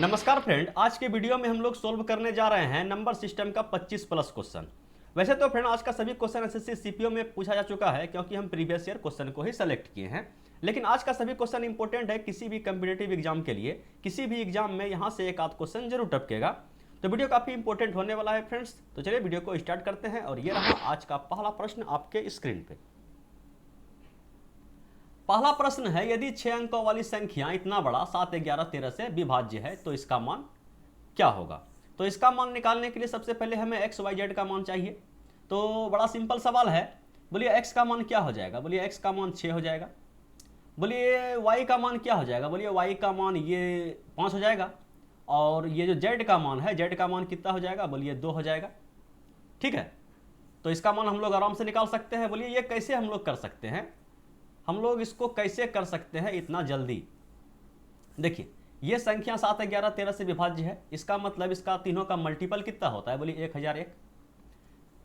नमस्कार फ्रेंड, आज के वीडियो में हम लोग सोल्व करने जा रहे हैं नंबर सिस्टम का 25 प्लस क्वेश्चन। वैसे तो फ्रेंड आज का सभी क्वेश्चन एसएससी सीपीओ में पूछा जा चुका है क्योंकि हम प्रीवियस ईयर क्वेश्चन को ही सेलेक्ट किए हैं। लेकिन आज का सभी क्वेश्चन इंपॉर्टेंट है किसी भी कम्पिटेटिव एग्जाम के लिए। किसी भी एग्जाम में यहाँ से एक आध क्वेश्चन जरूर टपकेगा, तो वीडियो काफ़ी इंपॉर्टेंट होने वाला है फ्रेंड्स। तो चलिए वीडियो को स्टार्ट करते हैं और ये रहा आज का पहला प्रश्न आपके स्क्रीन पे। पहला प्रश्न है, यदि 6 अंकों वाली संख्या इतना बड़ा 7, 11, 13 से विभाज्य है तो इसका मान क्या होगा। तो इसका मान निकालने के लिए सबसे पहले हमें एक्स वाई जेड का मान चाहिए। तो बड़ा सिंपल सवाल है, बोलिए एक्स का मान क्या हो जाएगा। बोलिए एक्स का मान 6 हो जाएगा। बोलिए वाई का मान क्या हो जाएगा। बोलिए वाई का मान ये 5 हो जाएगा। और ये जो जेड का मान है, जेड का मान कितना हो जाएगा। बोलिए 2 हो जाएगा। ठीक है, तो इसका मान हम लोग आराम से निकाल सकते हैं। बोलिए ये कैसे हम लोग कर सकते हैं, हम लोग इसको कैसे कर सकते हैं इतना जल्दी। देखिए ये संख्या 7, 11, 13 से विभाज्य है, इसका मतलब इसका तीनों का मल्टीपल कितना होता है। बोलिए 1001।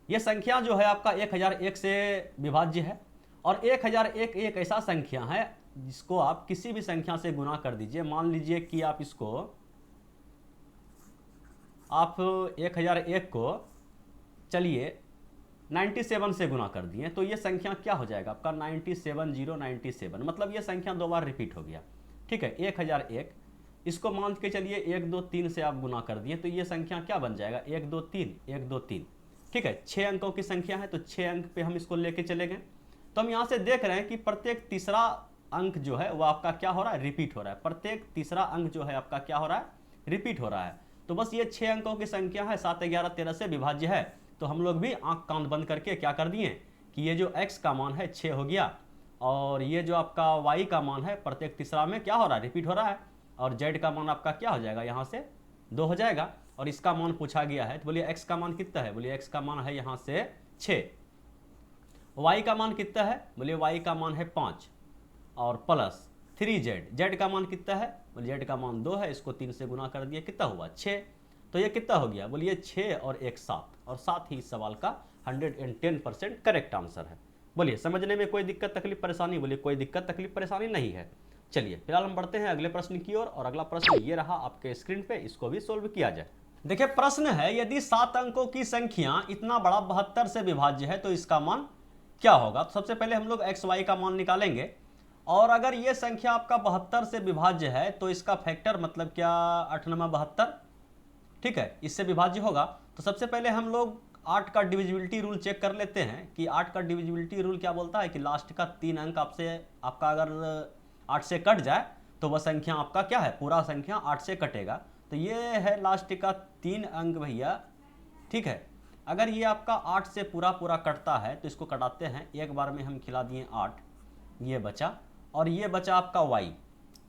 ये संख्या जो है आपका 1001 से विभाज्य है। और 1001 एक ऐसा संख्या है जिसको आप किसी भी संख्या से गुना कर दीजिए। मान लीजिए कि आप 1001 को चलिए 97 से गुना कर दिए तो ये संख्या क्या हो जाएगा आपका 97097। मतलब ये संख्या 2 बार रिपीट हो गया। ठीक है, 1001 इसको मान के चलिए 1, 2, 3 से आप गुना कर दिए तो ये संख्या क्या बन जाएगा 1, 2, 3, 1, 2, 3। ठीक है, 6 अंकों की संख्या है तो 6 अंक पे हम इसको लेके चले गए। तो हम यहाँ से देख रहे हैं कि प्रत्येक तीसरा अंक जो है वो आपका क्या हो रहा है, रिपीट हो रहा है। प्रत्येक तीसरा अंक जो है आपका क्या हो रहा है, रिपीट हो रहा है। तो बस ये 6 अंकों की संख्या है, 7, 11, 13 से विभाज्य है। तो हम लोग भी आंख कान बंद करके क्या कर दिए कि ये जो x का मान है 6 हो गया, और ये जो आपका y का मान है प्रत्येक तीसरा में क्या हो रहा है, रिपीट हो रहा है। और z का मान आपका क्या हो जाएगा, यहाँ से 2 हो जाएगा। और इसका मान पूछा गया है तो बोलिए x का मान कितना है। बोलिए x का मान है यहाँ से 6। y का मान कितना है। बोलिए y का मान है 5 और प्लस 3z। z का मान कितना है। बोलिए z का मान 2 है, इसको 3 से गुना कर दिया कितना हुआ 6। तो ये कितना हो गया। बोलिए 6 और 1 7, और साथ ही इस सवाल का 110% करेक्ट आंसर है। बोलिए समझने में कोई दिक्कत तकलीफ परेशानी। बोलिए कोई दिक्कत तकलीफ परेशानी नहीं है। चलिए फिलहाल हम बढ़ते हैं अगले प्रश्न की ओर। और अगला प्रश्न ये रहा आपके स्क्रीन पे, इसको भी सोल्व किया जाए। देखिए प्रश्न है, यदि 7 अंकों की संख्या इतना बड़ा 72 से विभाज्य है तो इसका मान क्या होगा। तो सबसे पहले हम लोग एक्स वाई का मान निकालेंगे। और अगर ये संख्या आपका 72 से विभाज्य है तो इसका फैक्टर मतलब क्या 8 9 72। ठीक है, इससे विभाज्य होगा। तो सबसे पहले हम लोग 8 का डिविजिबिलिटी रूल चेक कर लेते हैं कि 8 का डिविजिबिलिटी रूल क्या बोलता है कि लास्ट का 3 अंक आपका अगर 8 से कट जाए तो वह संख्या आपका क्या है, पूरा संख्या 8 से कटेगा। तो ये है लास्ट का 3 अंक भैया। ठीक है, अगर ये आपका 8 से पूरा पूरा कटता है तो इसको कटाते हैं। एक बार में हम खिला दिए 8, ये बचा, और ये बचा आपका y।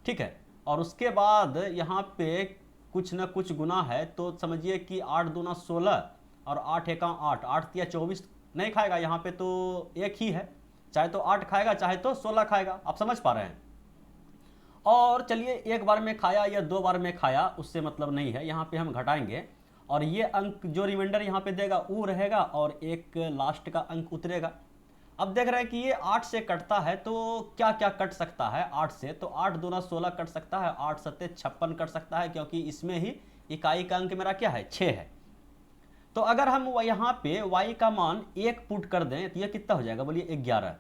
ठीक है, और उसके बाद यहाँ पे कुछ ना कुछ गुना है तो समझिए कि 8 दूना 16 और 8 एका 8, 8 तिया 24 नहीं खाएगा। यहाँ पे तो एक ही है, चाहे तो 8 खाएगा चाहे तो 16 खाएगा। आप समझ पा रहे हैं। और चलिए एक बार में खाया या 2 बार में खाया उससे मतलब नहीं है, यहाँ पे हम घटाएंगे और ये अंक जो रिमाइंडर यहाँ पे देगा वो रहेगा और एक लास्ट का अंक उतरेगा। अब देख रहे हैं कि ये 8 से कटता है तो क्या क्या कट सकता है 8 से। तो 8 दूना 16 कट सकता है, 8 सत्ते 56 कट सकता है, क्योंकि इसमें ही इकाई का अंक मेरा क्या है 6 है। तो अगर हम यहाँ पे y का मान 1 पुट कर दें तो ये कितना हो जाएगा। बोलिए 11।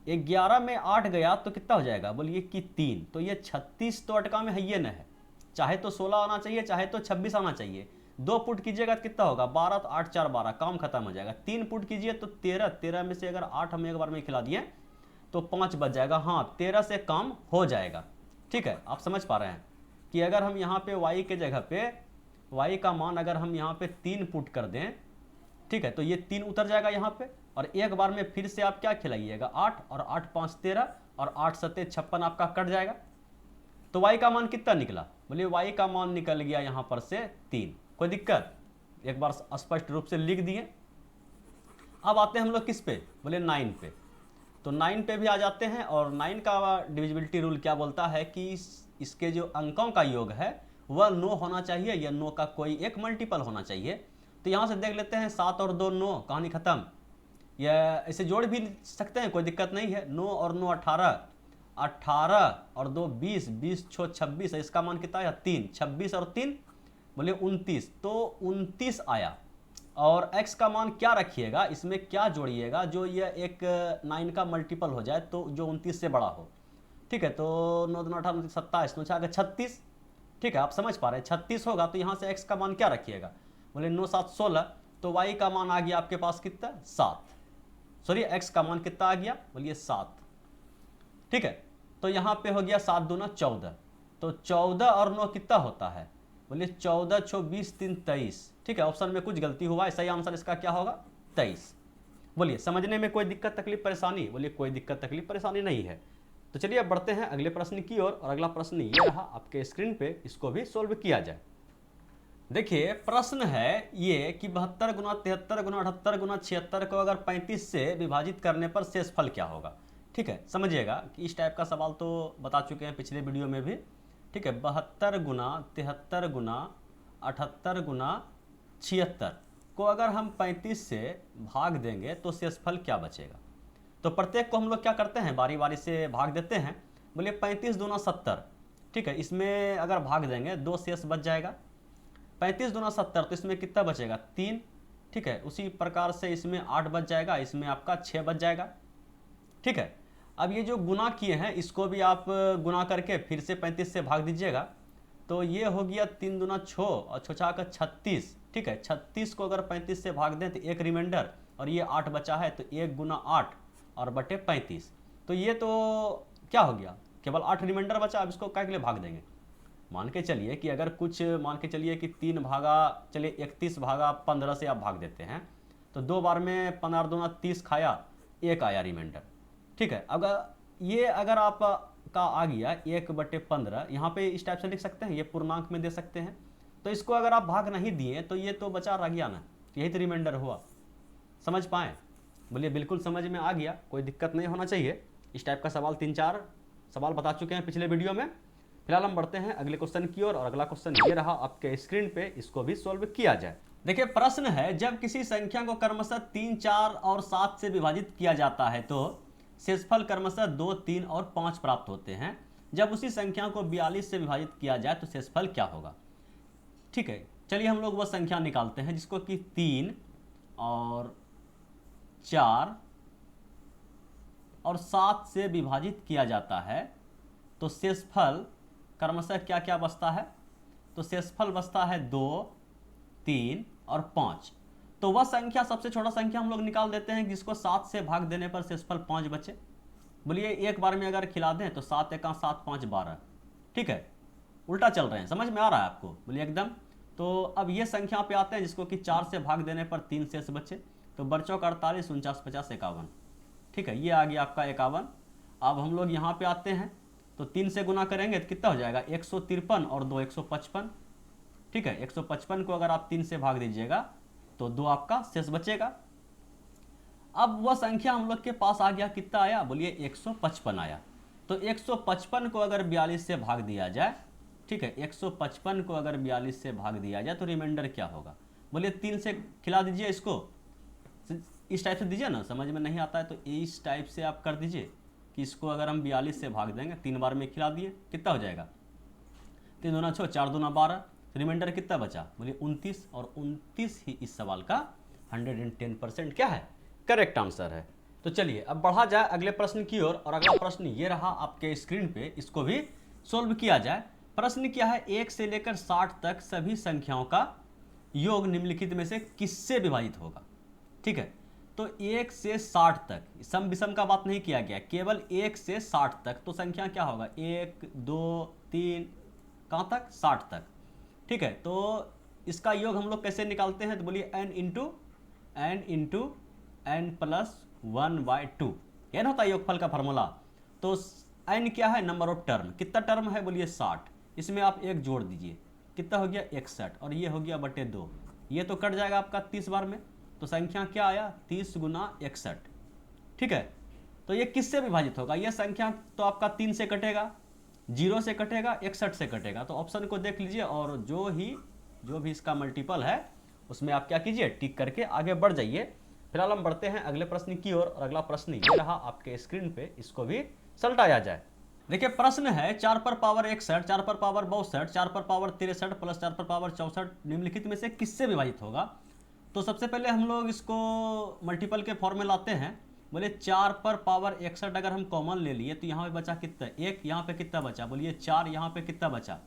11 में 8 गया तो कितना हो जाएगा। बोलिए कि 3। तो ये 36 तो अटका में है ये न है, चाहे तो 16 आना चाहिए चाहे तो 26 आना चाहिए। 2 पुट कीजिएगा तो कितना होगा 12, तो 8 4 12, काम खत्म हो जाएगा। 3 पुट कीजिए तो 13, 13 में से अगर 8 हम एक बार में खिला दिए तो 5 बच जाएगा। हाँ 13 से काम हो जाएगा। ठीक है, आप समझ पा रहे हैं कि अगर हम यहाँ पे y के जगह पे y का मान अगर हम यहाँ पे 3 पुट कर दें, ठीक है, तो ये 3 उतर जाएगा यहाँ पे। और एक बार में फिर से आप क्या खिलाइएगा 8, और 8 5 13 और 8 सत्ते 56 आपका कट जाएगा। तो y का मान कितना निकला। बोलिए y का मान निकल गया यहाँ पर से 3। कोई दिक्कत, एक बार स्पष्ट रूप से लिख दिए। अब आते हैं हम लोग किस पे, बोले 9 पे। तो 9 पे भी आ जाते हैं। और 9 का डिविजिबिलिटी रूल क्या बोलता है कि इसके जो अंकों का योग है वह 9 होना चाहिए या 9 का कोई एक मल्टीपल होना चाहिए। तो यहाँ से देख लेते हैं 7 और 2 9, कहानी खत्म। या ऐसे जोड़ भी सकते हैं, कोई दिक्कत नहीं है। 9 और 9 18, 18 और 2 20, 20 छो 26 है, इसका मान कितना आया 3, 26 और 3 बोलिए 29, तो 29 आया। और x का मान क्या रखिएगा, इसमें क्या जोड़िएगा जो ये एक 9 का मल्टीपल हो जाए, तो जो 29 से बड़ा हो। ठीक है, तो 9 2 18 27, तो आगे 36। ठीक है, आप समझ पा रहे हैं, 36 होगा तो यहाँ से x का मान क्या रखिएगा, बोले 9 7 16, तो y का मान आ गया आपके पास कितना 7, सॉरी x का मान कितना आ गया बोलिए 7। ठीक है, तो यहाँ पे हो गया 7 दूना 14, तो 14 और 9 कितना होता है बोलिए 14 छो 20 3 23। ठीक है, ऑप्शन में कुछ गलती हुआ है, सही आंसर इसका क्या होगा 23। बोलिए समझने में कोई दिक्कत तकलीफ परेशानी, बोलिए कोई दिक्कत तकलीफ परेशानी नहीं है। तो चलिए अब बढ़ते हैं अगले प्रश्न की ओर, और अगला प्रश्न ये रहा आपके स्क्रीन पे, इसको भी सोल्व किया जाए। देखिए प्रश्न है ये कि 72 गुना 73 गुना 78 गुना 76 को अगर 35 से विभाजित करने पर शेषफल क्या होगा। ठीक है, समझिएगा कि इस टाइप का सवाल तो बता चुके हैं पिछले वीडियो में भी। ठीक है, 72 गुना 73 गुना 78 गुना 76 को अगर हम 35 से भाग देंगे तो शेषफल क्या बचेगा। तो प्रत्येक को हम लोग क्या करते हैं, बारी बारी से भाग देते हैं। बोलिए 35 दूना 70। ठीक है, इसमें अगर भाग देंगे 2 शेष बच जाएगा। 35 दूना 70, तो इसमें कितना बचेगा 3। ठीक है, उसी प्रकार से इसमें 8 बच जाएगा, इसमें आपका 6 बच जाएगा। ठीक है, अब ये जो गुना किए हैं इसको भी आप गुना करके फिर से 35 से भाग दीजिएगा, तो ये हो गया 3 दूना 6 और 6 का 36। ठीक है, 36 को अगर 35 से भाग दें तो एक रिमाइंडर, और ये 8 बचा है, तो 1 गुना 8 और बटे 35, तो ये तो क्या हो गया, केवल 8 रिमाइंडर बचा। अब इसको क्या के लिए भाग देंगे, मान के चलिए कि अगर कुछ मान के चलिए कि 3 भागा, चलिए 31 भागा 15 से आप भाग देते हैं, तो 2 बार में 15 दूना 30 खाया, 1 आया रिमाइंडर। ठीक है, अगर आप का आ गया 1/15, यहाँ पे इस टाइप से लिख सकते हैं, ये पूर्णांक में दे सकते हैं। तो इसको अगर आप भाग नहीं दिए तो ये तो बचा रह गया ना, यही तो रिमाइंडर हुआ। समझ पाए, बोलिए बिल्कुल समझ में आ गया, कोई दिक्कत नहीं होना चाहिए। इस टाइप का सवाल 3-4 सवाल बता चुके हैं पिछले वीडियो में। फिलहाल हम बढ़ते हैं अगले क्वेश्चन की ओर, और अगला क्वेश्चन ये रहा आपके स्क्रीन पे, इसको भी सॉल्व किया जाए। देखिए प्रश्न है, जब किसी संख्या को क्रमशः 3 4 और 7 से विभाजित किया जाता है तो शेषफल क्रमशः 2 3 और 5 प्राप्त होते हैं। जब उसी संख्या को 42 से विभाजित किया जाए तो शेषफल क्या होगा। ठीक है, चलिए हम लोग वह संख्या निकालते हैं जिसको कि 3 और 4 और 7 से विभाजित किया जाता है, तो शेषफल क्रमशः क्या क्या बचता है, तो शेषफल बचता है 2 3 और 5। तो वह संख्या, सबसे छोटा संख्या हम लोग निकाल देते हैं जिसको 7 से भाग देने पर शेषफल 5 बचे। बोलिए एक बार में अगर खिला दें तो 7 एका 7 5 12। ठीक है, उल्टा चल रहे हैं, समझ में आ रहा है आपको, बोलिए एकदम। तो अब ये संख्या पे आते हैं जिसको कि 4 से भाग देने पर 3 शेष बचे, तो बच्चों का 48 49 50 51। ठीक है, ये आ गया आपका 51। अब हम लोग यहाँ पे आते हैं, तो 3 से गुना करेंगे तो कितना हो जाएगा 153 और 2 155। ठीक है, 155 को अगर आप 3 से भाग दीजिएगा तो 2 आपका शेष बचेगा। अब वह संख्या हम लोग के पास आ गया, कितना आया बोलिए 155 आया। तो 155 को अगर 42 से भाग दिया जाए, ठीक है, 155 को अगर 42 से भाग दिया जाए तो रिमाइंडर क्या होगा, बोलिए 3 से खिला दीजिए इसको, इस टाइप से दीजिए ना, समझ में नहीं आता है तो इस टाइप से आप कर दीजिए कि इसको अगर हम 42 से भाग देंगे, 3 बार में खिला दिए, कितना हो जाएगा 3 दूना 6 4 दूना 12, रिमाइंडर कितना बचा बोलिए 29, और 29 ही इस सवाल का 110% क्या है, करेक्ट आंसर है। तो चलिए अब बढ़ा जाए अगले प्रश्न की ओर, और अगला प्रश्न ये रहा आपके स्क्रीन पे, इसको भी सोल्व किया जाए। प्रश्न क्या है, 1 से लेकर 60 तक सभी संख्याओं का योग निम्नलिखित में से किससे विभाजित होगा। ठीक है, तो 1 से 60 तक, सम विषम का बात नहीं किया गया, केवल 1 से 60 तक, तो संख्या क्या होगा 1 2 3 कहाँ तक 60 तक। ठीक है, तो इसका योग हम लोग कैसे निकालते हैं, तो बोलिए n इंटू n प्लस 1/2, यह होता है योगफल का फॉर्मूला। तो n क्या है, नंबर ऑफ टर्म, कितना टर्म है बोलिए 60, इसमें आप 1 जोड़ दीजिए, कितना हो गया 61, और ये हो गया बटे 2, ये तो कट जाएगा आपका 30 बार में, तो संख्या क्या आया 30 गुना 61। ठीक है, तो ये किससे विभाजित होगा, ये संख्या तो आपका 3 से कटेगा, 0 से कटेगा, 61 से कटेगा, तो ऑप्शन को देख लीजिए, और जो भी इसका मल्टीपल है उसमें आप क्या कीजिए टिक करके आगे बढ़ जाइए। फिलहाल हम बढ़ते हैं अगले प्रश्न की ओर, और अगला प्रश्न ये रहा आपके स्क्रीन पे, इसको भी सलटाया जाए। देखिए प्रश्न है 4 पर पावर 61, 4 पर पावर 62, 4 पर पावर 63 प्लस 4 पर पावर 64 निम्नलिखित में से किससे विभाजित होगा। तो सबसे पहले हम लोग इसको मल्टीपल के फॉर्म में लाते हैं। बोले 4 पर पावर 61 अगर हम कॉमन ले लिए तो यहाँ पे बचा कितना, एक, यहाँ पे कितना बचा, बोलिए 4, यहाँ पे कितना बचा,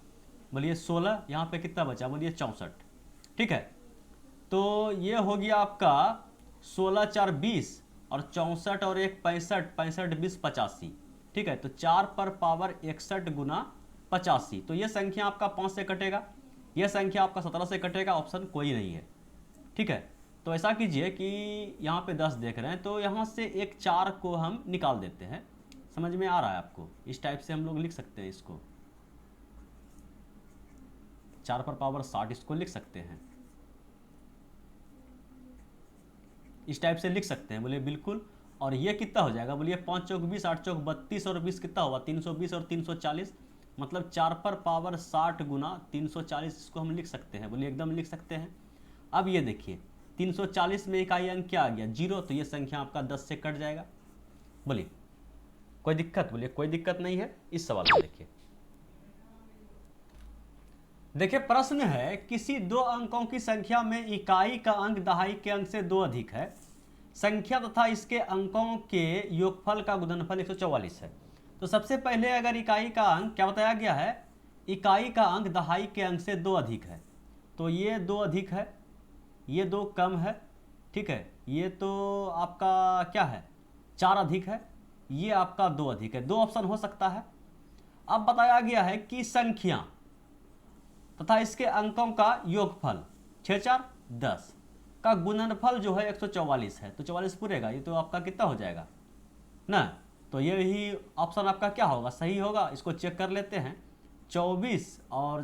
बोलिए 16, यहाँ पे कितना बचा, बोलिए 64। ठीक है, तो ये हो गया आपका 16 4 20 और 64 और 1 65, 65 20 85। ठीक है, तो 4 पर पावर 61 गुना 85, तो ये संख्या आपका 5 से कटेगा, यह संख्या आपका 17 से कटेगा, ऑप्शन कोई नहीं है। ठीक है, तो ऐसा कीजिए कि यहाँ पे 10 देख रहे हैं तो यहाँ से एक 4 को हम निकाल देते हैं। समझ में आ रहा है आपको, इस टाइप से हम लोग लिख सकते हैं इसको, 4 पर पावर 60 इसको लिख सकते हैं, इस टाइप से लिख सकते हैं। बोलिए बिल्कुल, और ये कितना हो जाएगा, बोलिए 5 चौक 20, 8 चौक 32 और 20 कितना हुआ 320 और 340, मतलब 4 पर पावर 60 गुना 340 इसको हम लिख सकते हैं। बोलिए एकदम लिख सकते हैं। अब ये देखिए 340 में इकाई अंक क्या आ गया, 0, तो ये संख्या आपका 10 से कट जाएगा। बोलिए कोई दिक्कत, बोलिए कोई दिक्कत नहीं है। इस सवाल को देखिए, देखिए प्रश्न है किसी दो अंकों की संख्या में इकाई का अंक दहाई के अंक से 2 अधिक है, संख्या तथा इसके अंकों के योगफल का गुणनफल 144 है। तो सबसे पहले अगर इकाई का अंक क्या बताया गया है, इकाई का अंक दहाई के अंक से 2 अधिक है, तो ये 2 अधिक है, ये 2 कम है। ठीक है, ये तो आपका क्या है 4 अधिक है, ये आपका 2 अधिक है। 2 ऑप्शन हो सकता है। अब बताया गया है कि संख्या तथा इसके अंकों का योगफल 6 4 10 का गुणनफल जो है 144 है, तो 44 पूरेगा, ये तो आपका कितना हो जाएगा ना, तो ये ही ऑप्शन आपका क्या होगा, सही होगा। इसको चेक कर लेते हैं, 24 और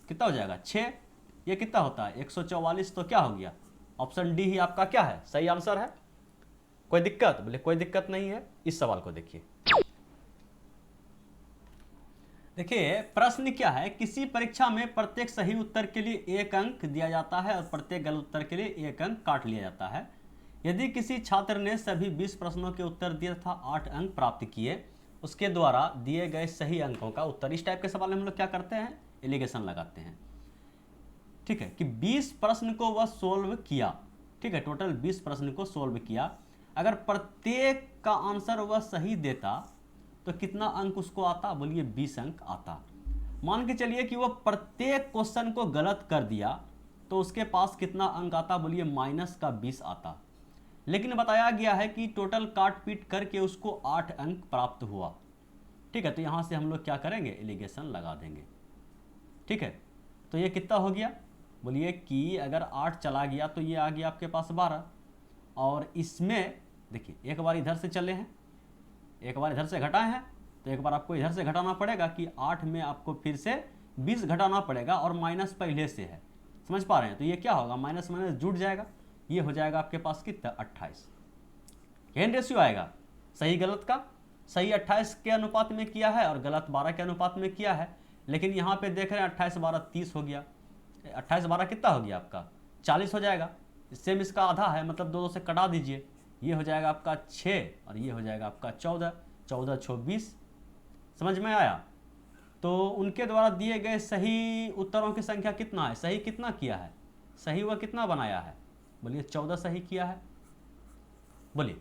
कितना हो जाएगा 6, ये कितना होता है 144, तो क्या हो गया ऑप्शन डी ही आपका क्या है सही आंसर है। कोई दिक्कत, बोले कोई दिक्कत नहीं है। इस सवाल को देखिए, देखिए प्रश्न क्या है, किसी परीक्षा में प्रत्येक सही उत्तर के लिए 1 अंक दिया जाता है और प्रत्येक गलत उत्तर के लिए 1 अंक काट लिया जाता है। यदि किसी छात्र ने सभी 20 प्रश्नों के उत्तर दिए तथा 8 अंक प्राप्त किए, उसके द्वारा दिए गए सही अंकों का उत्तर। इस टाइप के सवाल में हम लोग क्या करते हैं, एलिगेशन लगाते हैं। ठीक है, कि 20 प्रश्न को वह सोल्व किया, ठीक है, टोटल 20 प्रश्न को सोल्व किया, अगर प्रत्येक का आंसर वह सही देता तो कितना अंक उसको आता, बोलिए 20 अंक आता। मान के चलिए कि वह प्रत्येक क्वेश्चन को गलत कर दिया तो उसके पास कितना अंक आता, बोलिए -20 आता। लेकिन बताया गया है कि टोटल काट पीट करके उसको 8 अंक प्राप्त हुआ। ठीक है, तो यहां से हम लोग क्या करेंगे, एलिगेशन लगा देंगे। ठीक है, तो ये कितना हो गया, बोलिए कि अगर 8 चला गया तो ये आ गया आपके पास 12, और इसमें देखिए एक बार इधर से चले हैं, एक बार इधर से घटाए हैं, तो एक बार आपको इधर से घटाना पड़ेगा कि 8 में आपको फिर से 20 घटाना पड़ेगा और माइनस पहले से है, समझ पा रहे हैं। तो ये क्या होगा, माइनस माइनस जुड़ जाएगा, ये हो जाएगा आपके पास कितना 28। यही रेशियो आएगा सही गलत का, सही 28 के अनुपात में किया है और गलत 12 के अनुपात में किया है। लेकिन यहाँ पे देख रहे हैं 28 12 30 हो गया, 28 12 कितना हो गया आपका 40 हो जाएगा। सेम इसका आधा है, मतलब 2 से कटा दीजिए, ये हो जाएगा आपका 6 और ये हो जाएगा आपका 14, 14 6 20। समझ में आया। तो उनके द्वारा दिए गए सही उत्तरों की संख्या कितना है, सही कितना किया है, सही वह कितना बनाया है, बोलिए 14 सही किया है। बोलिए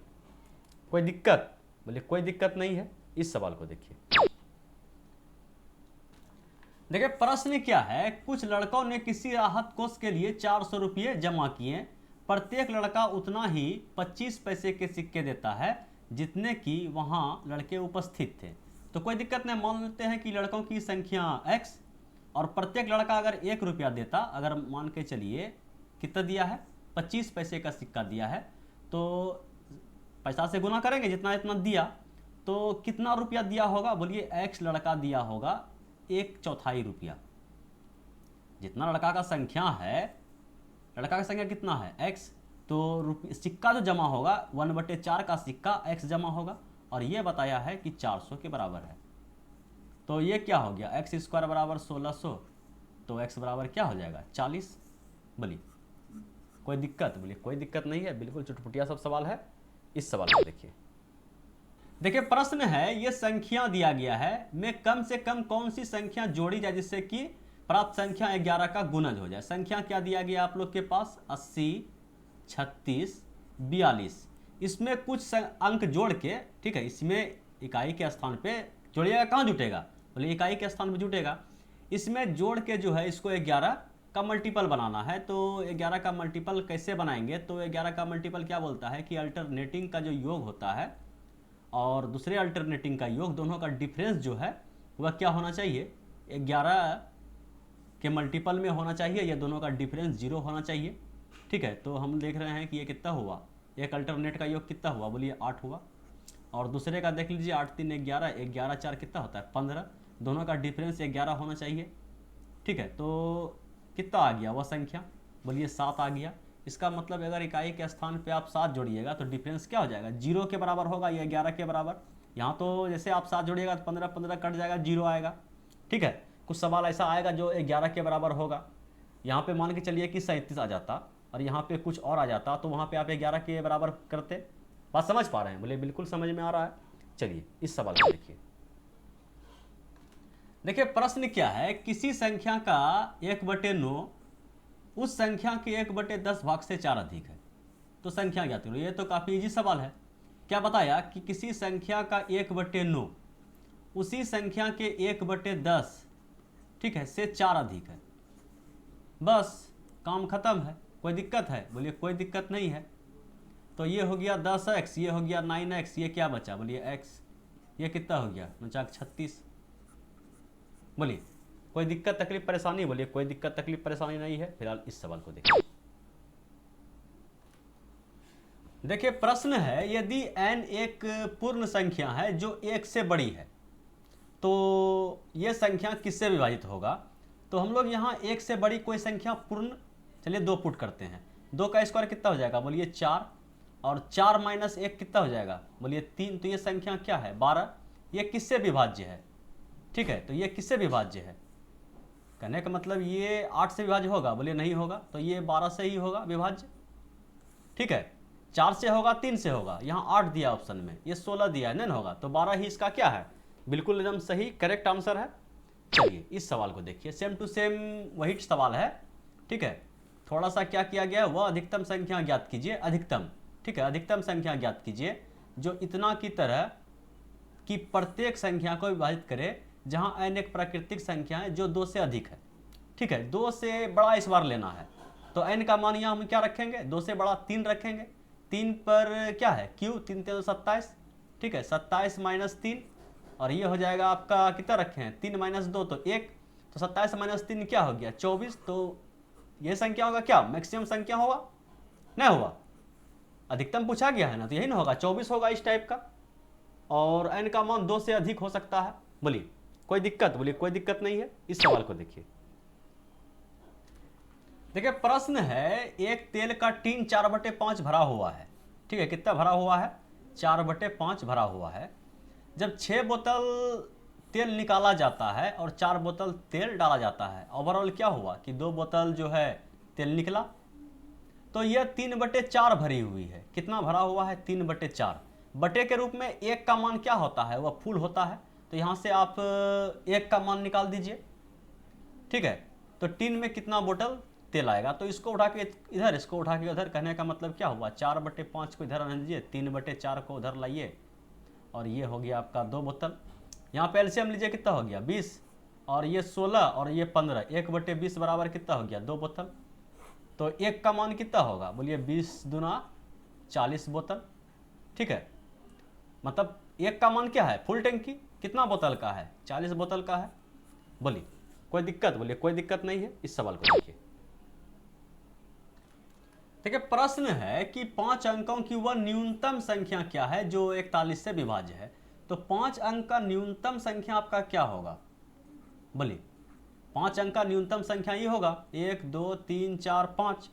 कोई दिक्कत, बोलिए कोई दिक्कत नहीं है। इस सवाल को देखिए, देखिए प्रश्न क्या है, कुछ लड़कों ने किसी राहत कोष के लिए 400 रुपये जमा किए, प्रत्येक लड़का उतना ही 25 पैसे के सिक्के देता है जितने कि वहां लड़के उपस्थित थे। तो कोई दिक्कत नहीं, मान लेते हैं कि लड़कों की संख्या x और प्रत्येक लड़का अगर 1 रुपया देता, अगर मान के चलिए कितना दिया है 25 पैसे का सिक्का दिया है, तो पैसा से गुना करेंगे जितना इतना दिया, तो कितना रुपया दिया होगा, बोलिए x लड़का दिया होगा 1/4 रुपया। जितना लड़का का संख्या है, लड़का का संख्या कितना है x, तो सिक्का जो जमा होगा 1/4 का सिक्का x जमा होगा, और ये बताया है कि 400 के बराबर है। तो ये क्या हो गया, x स्क्वायर बराबर 1600, तो x बराबर क्या हो जाएगा 40। बोलिए कोई दिक्कत, बोलिए कोई दिक्कत नहीं है, बिल्कुल चुटपुटिया सब सवाल है। इस सवाल को देखिए, देखिए प्रश्न है, ये संख्या दिया गया है, में कम से कम कौन सी संख्या जोड़ी जाए जिससे कि प्राप्त संख्या 11 का गुणज हो जाए। संख्या क्या दिया गया आप लोग के पास, 80, 36, 42। इसमें कुछ अंक जोड़ के, ठीक है, इसमें इकाई के स्थान पे जोड़िएगा, कहाँ जुटेगा, बोले इकाई के स्थान पे जुटेगा। इसमें जोड़ के जो है इसको 11 का मल्टीपल बनाना है। तो 11 का मल्टीपल कैसे बनाएंगे, तो 11 का मल्टीपल क्या बोलता है कि अल्टरनेटिंग का जो योग होता है और दूसरे अल्टरनेटिंग का योग, दोनों का डिफरेंस जो है वह क्या होना चाहिए, 11 के मल्टीपल में होना चाहिए, ये दोनों का डिफरेंस 0 होना चाहिए। ठीक है, तो हम देख रहे हैं कि ये कितना हुआ, एक अल्टरनेट का योग कितना हुआ, बोलिए 8 हुआ, और दूसरे का देख लीजिए 8 3 11, 11 4 कितना होता है 15, दोनों का डिफरेंस 11 होना चाहिए। ठीक है, तो कितना आ गया वह संख्या, बोलिए 7 आ गया। इसका मतलब अगर इकाई के स्थान पे आप 7 जोड़िएगा तो डिफरेंस क्या हो जाएगा, 0 के बराबर होगा, या 11 के बराबर। यहाँ तो जैसे आप 7 जोड़िएगा तो 15 15 कट जाएगा, 0 आएगा। ठीक है, कुछ सवाल ऐसा आएगा जो 11 के बराबर होगा। यहाँ पे मान के चलिए कि 37 आ जाता और यहाँ पे कुछ और आ जाता, तो वहाँ पे आप 11 के बराबर करते। बात समझ पा रहे हैं, बोले बिल्कुल समझ में आ रहा है। चलिए इस सवाल को देखिए। देखिए प्रश्न क्या है, किसी संख्या का 1/9 उस संख्या के 1/10 भाग से 4 अधिक है, तो संख्या ज्ञात करो। ये तो काफी इजी सवाल है। क्या बताया कि किसी संख्या का 1/9 उसी संख्या के 1/10, ठीक है, से 4 अधिक है। बस काम खत्म है। कोई दिक्कत है, बोलिए कोई दिक्कत नहीं है। तो ये हो गया 10x, ये हो गया 9x, ये क्या बचा, बोलिए x, ये कितना हो गया 36। बोलिए कोई दिक्कत तकलीफ परेशानी, बोलिए कोई दिक्कत तकलीफ परेशानी नहीं है। फिलहाल इस सवाल को देखिए। देखिए प्रश्न है, यदि n एक पूर्ण संख्या है जो 1 से बड़ी है, तो यह संख्या किससे विभाजित होगा। तो हम लोग यहाँ 1 से बड़ी कोई संख्या पूर्ण, चलिए 2 पुट करते हैं। 2 का स्क्वायर कितना हो जाएगा, बोलिए 4, और 4 - 1 कितना हो जाएगा, बोलिए 3। तो ये संख्या क्या है, 12। ये किससे विभाज्य है, ठीक है, तो ये किससे विभाज्य है, कहने का मतलब ये 8 से विभाज्य होगा, बोलिए नहीं होगा, तो ये 12 से ही होगा विभाज्य। ठीक है, 4 से होगा, 3 से होगा, यहाँ 8 दिया ऑप्शन में, ये 16 दिया है, नहीं होगा, तो 12 ही इसका क्या है, बिल्कुल एकदम सही करेक्ट आंसर है। चलिए इस सवाल को देखिए, सेम टू सेम वही सवाल है। ठीक है, थोड़ा सा क्या किया गया, वह अधिकतम संख्या ज्ञात कीजिए, अधिकतम। ठीक है, अधिकतम संख्या ज्ञात कीजिए जो इतना की तरह कि प्रत्येक संख्या को विभाजित करे जहां n एक प्राकृतिक संख्या है जो 2 से अधिक है। ठीक है, 2 से बड़ा इस बार लेना है, तो n का मान यहाँ हम क्या रखेंगे, 2 से बड़ा 3 रखेंगे। 3 पर क्या है q, 3 3 27। ठीक है, 27 - 3, और ये हो जाएगा आपका कितना रखे हैं, 3 - 2 तो 1, तो 27 - 3 क्या हो गया 24। तो ये संख्या होगा क्या, मैक्सिमम संख्या होगा, नहीं होगा, अधिकतम पूछा गया है ना, तो यही ना होगा, 24 होगा इस टाइप का। और n का मान 2 से अधिक हो सकता है। बोलिए कोई दिक्कत, बोलिए कोई दिक्कत नहीं है। इस सवाल को देखिए। देखिए प्रश्न है, एक तेल का टीन 4/5 भरा हुआ है। ठीक है, कितना भरा हुआ है, 4/5 भरा हुआ है। जब 6 बोतल तेल निकाला जाता है और 4 बोतल तेल डाला जाता है, ओवरऑल क्या हुआ कि 2 बोतल जो है तेल निकला। तो यह 3/4 भरी हुई है। कितना भरा हुआ है, 3/4। बटे के रूप में 1 का मान क्या होता है, वह फुल होता है, तो यहाँ से आप 1 का मान निकाल दीजिए। ठीक है, तो टीन में कितना बोतल तेल आएगा, तो इसको उठा के इधर, इसको उठा के उधर, कहने का मतलब क्या हुआ, 4/5 को इधर आने दीजिए, 3/4 को उधर लाइए, और ये हो गया आपका 2 बोतल। यहाँ पे एलसीएम लीजिए, कितना हो गया 20, और ये 16 और ये 15, 1/20 बराबर कितना हो गया 2 बोतल। तो 1 का मान कितना होगा, बोलिए 20 दूना 40 बोतल। ठीक है, मतलब 1 का मान क्या है, फुल टैंकी कितना बोतल का है, 40 बोतल का है। बोलिए कोई दिक्कत, बोलिए कोई दिक्कत नहीं है। इस सवाल को देखिए। देखिए प्रश्न है कि 5 अंकों की वह न्यूनतम संख्या क्या है जो 41 से विभाज्य है। तो 5 अंक का न्यूनतम संख्या आपका क्या होगा, बोलिए 5 अंक का न्यूनतम संख्या ये होगा 1 2 3 4 5,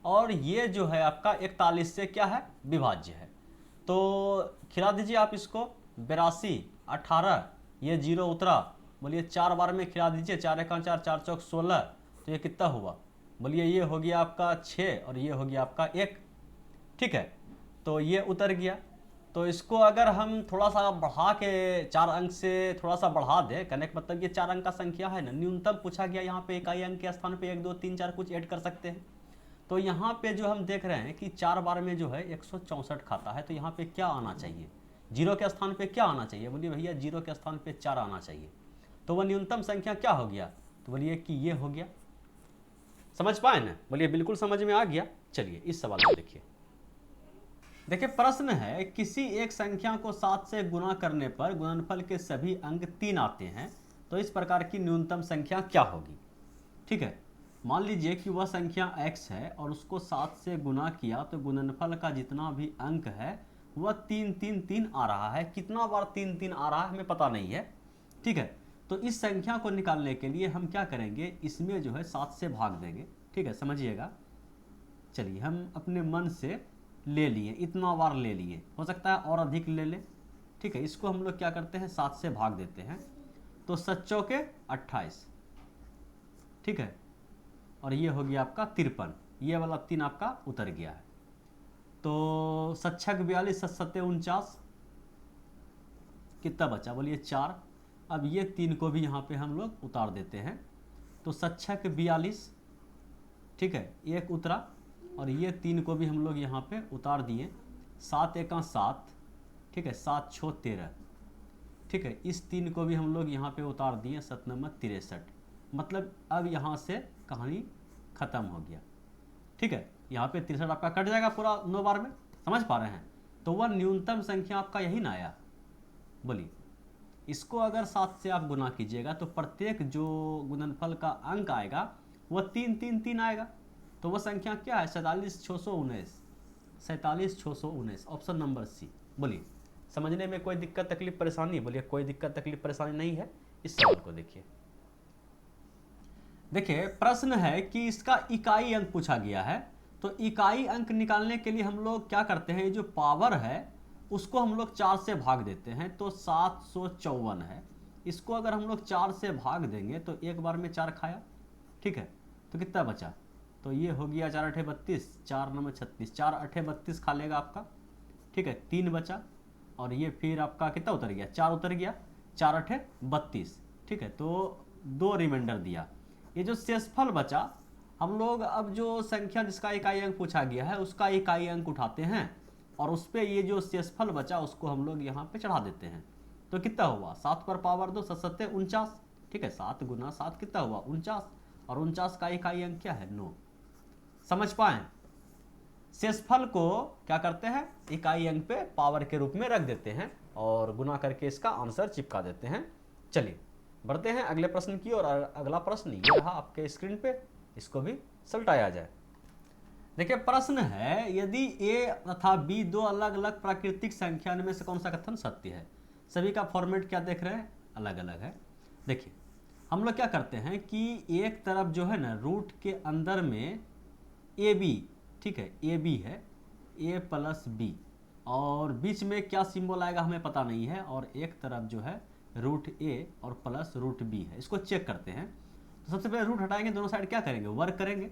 और ये जो है आपका 41 से क्या है, विभाज्य है। तो खिला दीजिए आप इसको, 82 18, ये 0 उतरा, बोलिए 4 बार में खिला दीजिए, 4 1 4 4 चौक 16, तो ये कितना हुआ, बोलिए ये हो गया आपका 6 और ये हो गया आपका 1। ठीक है, तो ये उतर गया। तो इसको अगर हम थोड़ा सा बढ़ा के 4 अंक से थोड़ा सा बढ़ा दें, कहने का मतलब ये 4 अंक का संख्या है ना, न्यूनतम पूछा गया, यहाँ पे इकाई अंक के स्थान पे 1 2 3 4 कुछ ऐड कर सकते हैं। तो यहाँ पे जो हम देख रहे हैं कि 4 बार में जो है 164 खाता है, तो यहाँ पे क्या आना चाहिए, 0 के स्थान पे क्या आना चाहिए, बोलिए भैया 0 के स्थान पे 4 आना चाहिए। तो वह न्यूनतम संख्या क्या हो गया, तो बोलिए कि ये हो गया। समझ पाए ना, बोलिए बिल्कुल समझ में आ गया। चलिए इस सवाल को देखिए। देखिए प्रश्न है, किसी एक संख्या को 7 से गुणा करने पर गुणनफल के सभी अंक 3 आते हैं, तो इस प्रकार की न्यूनतम संख्या क्या होगी। ठीक है, मान लीजिए कि वह संख्या x है और उसको 7 से गुणा किया तो गुणनफल का जितना भी अंक है वह 3 3 3 आ रहा है। कितना बार 3 3 आ रहा है हमें पता नहीं है। ठीक है, तो इस संख्या को निकालने के लिए हम क्या करेंगे, इसमें जो है 7 से भाग देंगे। ठीक है, समझिएगा। चलिए हम अपने मन से ले लिए, इतना बार ले लिए, हो सकता है और अधिक ले ले। ठीक है, इसको हम लोग क्या करते हैं, 7 से भाग देते हैं, तो 7 चौके 28। ठीक है, और ये हो गया आपका 53, ये वाला 3 आपका उतर गया है। तो 7 छक 42, 7 सत्ते 49, कितना बचा, बोलिए 4। अब ये 3 को भी यहाँ पे हम लोग उतार देते हैं, तो 7 छक 42, ठीक है, एक उतरा, और ये 3 को भी हम लोग यहाँ पे उतार दिए, 7 एका 7, ठीक है, 7 छो 13, ठीक है, इस 3 को भी हम लोग यहाँ पे उतार दिए, 7 नंबर 63। मतलब अब यहाँ से कहानी खत्म हो गया। ठीक है, यहाँ पे 63 आपका कट जाएगा पूरा 9 बार में, समझ पा रहे हैं। तो वह न्यूनतम संख्या आपका यही ना आया। बोलिए, इसको अगर 7 से आप गुना कीजिएगा तो प्रत्येक जो गुणनफल का अंक आएगा वह 3 3 3 आएगा। तो वह संख्या क्या है, 47,619, 47,619, ऑप्शन नंबर सी। बोलिए, समझने में कोई दिक्कत तकलीफ परेशानी, बोलिए कोई दिक्कत तकलीफ परेशानी नहीं है। इस सवाल को देखिए। देखिए प्रश्न है कि इसका इकाई अंक पूछा गया है, तो इकाई अंक निकालने के लिए हम लोग क्या करते हैं, जो पावर है उसको हम लोग 4 से भाग देते हैं, तो 754 है। इसको अगर हम लोग 4 से भाग देंगे तो एक बार में 4 खाया, ठीक है, तो कितना बचा, तो ये हो गया 4 8 32, 4 9 36, 4 8 32 खा लेगा आपका। ठीक है, 3 बचा, और ये फिर आपका कितना उतर गया, 4 उतर गया, 4 8 32। ठीक है, तो 2 रिमाइंडर दिया। ये जो शेषफल बचा, हम लोग अब जो संख्या जिसका इकाई अंक पूछा गया है उसका इकाई अंक उठाते हैं, और उस पर ये जो शेषफल बचा उसको हम लोग यहाँ पे चढ़ा देते हैं। तो कितना हुआ, 7 पर पावर 2, 7 सत्ते 49। ठीक है, 7 गुना 7 कितना हुआ, 49, और 49 का इकाई अंक क्या है, 9। समझ पाए, शेषफल को क्या करते हैं, इकाई अंक पे पावर के रूप में रख देते हैं और गुना करके इसका आंसर चिपका देते हैं। चलिए बढ़ते हैं अगले प्रश्न की, और अगला प्रश्न ये रहा आपके स्क्रीन पे, इसको भी सल्टाया जाए। देखिए प्रश्न है, यदि a तथा b दो अलग अलग प्राकृतिक संख्या में से कौन सा कथन सत्य है। सभी का फॉर्मेट क्या देख रहे हैं, अलग अलग है। देखिए हम लोग क्या करते हैं कि एक तरफ जो है ना रूट के अंदर में ए बी, ठीक है, ए बी है, a प्लस बी, और बीच में क्या सिंबल आएगा हमें पता नहीं है, और एक तरफ जो है रूट ए और प्लस रूट बी है। इसको चेक करते हैं। तो सबसे पहले रूट हटाएंगे, दोनों साइड क्या करेंगे, वर्क करेंगे।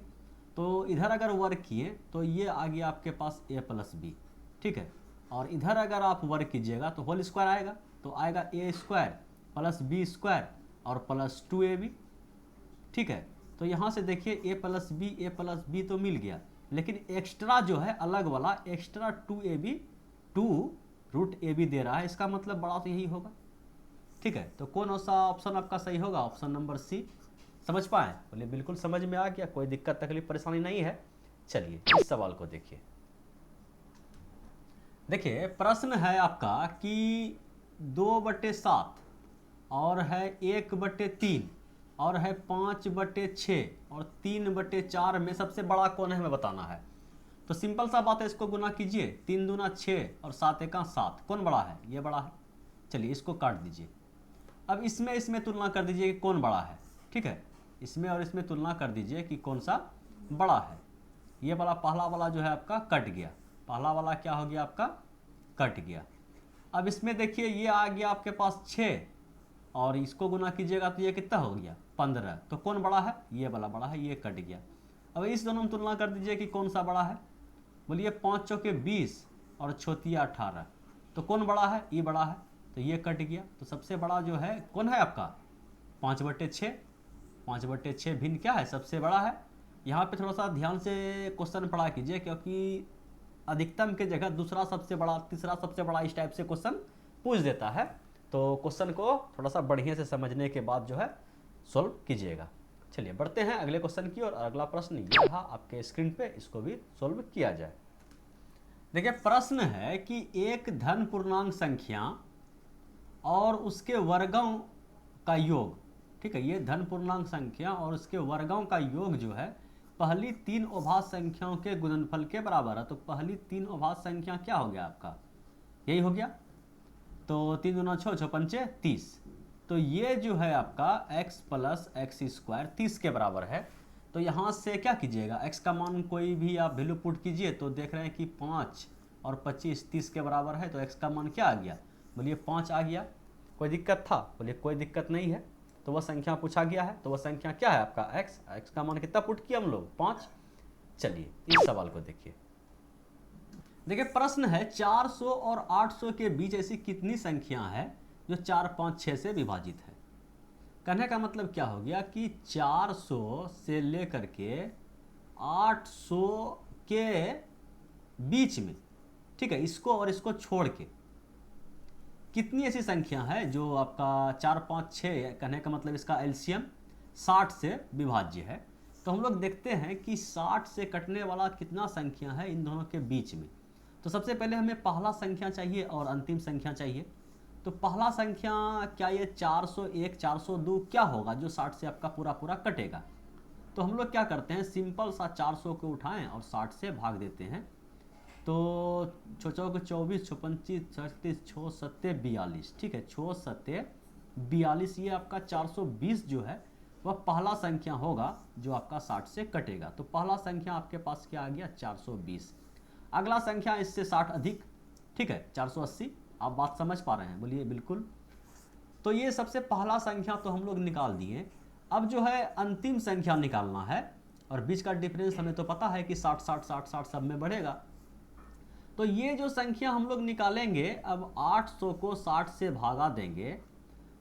तो इधर अगर वर्क किए तो ये आ गया आपके पास a प्लस बी, ठीक है, और इधर अगर आप वर्क कीजिएगा तो होल स्क्वायर आएगा, तो आएगा a square plus B square और प्लस 2ab। ठीक है, तो यहाँ से देखिए a प्लस बी तो मिल गया, लेकिन एक्स्ट्रा जो है अलग वाला extra 2ab, 2 root A B दे रहा है, इसका मतलब बड़ा तो यही होगा। ठीक है, तो कौन सा ऑप्शन आपका सही होगा, ऑप्शन नंबर सी। समझ पाए, बोलिए बिल्कुल समझ में आ गया, कोई दिक्कत तकलीफ परेशानी नहीं है। चलिए इस सवाल को देखिए। देखिए प्रश्न है आपका कि 2/7 और है 1/3 और है 5/6 और 3/4 में सबसे बड़ा कौन है हमें बताना है। तो सिंपल सा बात है, इसको गुना कीजिए, 3 दूना 6 और 7 एका 7, कौन बड़ा है, ये बड़ा है। चलिए इसको काट दीजिए। अब इसमें तुलना कर दीजिए कि कौन बड़ा है। ठीक है, इसमें और इसमें तुलना कर दीजिए कि कौन सा बड़ा है। ये वाला पहला वाला जो है आपका कट गया, पहला वाला क्या हो गया आपका, कट गया। अब इसमें देखिए ये आ गया आपके पास 6, और इसको गुना कीजिएगा तो ये कितना हो गया, 15। तो कौन बड़ा है, ये वाला बड़ा है, ये कट गया। अब इस दोनों में तुलना कर दीजिए कि कौन सा बड़ा है। बोलिए 5 चौके 20 और 6 18, तो कौन बड़ा है, ये बड़ा है, तो ये कट गया। तो सबसे बड़ा जो है कौन है आपका 5/6। 5/6 भिन्न क्या है, सबसे बड़ा है। यहाँ पे थोड़ा सा ध्यान से क्वेश्चन पढ़ा कीजिए, क्योंकि अधिकतम के जगह दूसरा सबसे बड़ा, तीसरा सबसे बड़ा, इस टाइप से क्वेश्चन पूछ देता है। तो क्वेश्चन को थोड़ा सा बढ़िया से समझने के बाद जो है सोल्व कीजिएगा। चलिए बढ़ते हैं अगले क्वेश्चन की और। अगला प्रश्न ये रहा आपके स्क्रीन पे, इसको भी सोल्व किया जाए। देखिए प्रश्न है कि एक धन पूर्णांक संख्या और उसके वर्गों का योग, ठीक है, ये धन पूर्णांक संख्या और उसके वर्गों का योग जो है पहली 3 अभाज्य संख्याओं के गुणनफल के बराबर है। तो पहली 3 अभाज्य संख्या क्या हो गया आपका, यही हो गया। तो 3 दूना 6, 6 पंचे 30। तो ये जो है आपका x + x² 30 के बराबर है। तो यहाँ से क्या कीजिएगा, x का मान कोई भी आप वैल्यू पुट कीजिए। तो देख रहे हैं कि 5 और 25 30 के बराबर है। तो x का मान क्या आ गया, बोलिए 5 आ गया। कोई दिक्कत था, बोलिए कोई दिक्कत नहीं है। तो वह संख्या पूछा गया है, तो वह संख्या क्या है आपका x का मान कितना पुट किया हम लोग, 5। चलिए इस सवाल को देखिए। देखिए प्रश्न है 400 और 800 के बीच ऐसी कितनी संख्या है जो 4, 5, 6 से विभाजित है। कहने का मतलब क्या हो गया कि 400 से लेकर के 800 के बीच में, ठीक है, इसको और इसको छोड़ के कितनी ऐसी संख्या है जो आपका 4, 5, 6, कहने का मतलब इसका एलसीएम 60 से विभाज्य है। तो हम लोग देखते हैं कि 60 से कटने वाला कितना संख्या है इन दोनों के बीच में। तो सबसे पहले हमें पहला संख्या चाहिए और अंतिम संख्या चाहिए। तो पहला संख्या क्या ये 401, 402 क्या होगा जो 60 से आपका पूरा पूरा कटेगा। तो हम लोग क्या करते हैं, सिंपल सा 400 को उठाएं और 60 से भाग देते हैं। तो 6 चौक 24, 6 25 36, 6 7 42, ठीक है, 6 7 42। ये आपका 420 जो है वह पहला संख्या होगा जो आपका 60 से कटेगा। तो पहला संख्या आपके पास क्या आ गया, 420। अगला संख्या इससे 60 अधिक, ठीक है, 480। आप बात समझ पा रहे हैं, बोलिए बिल्कुल। तो ये सबसे पहला संख्या तो हम लोग निकाल दिए। अब जो है अंतिम संख्या निकालना है, और बीच का डिफरेंस हमें तो पता है कि 60 60 60 60 सब में बढ़ेगा। तो ये जो संख्या हम लोग निकालेंगे, अब 800 को 60 से भागा देंगे।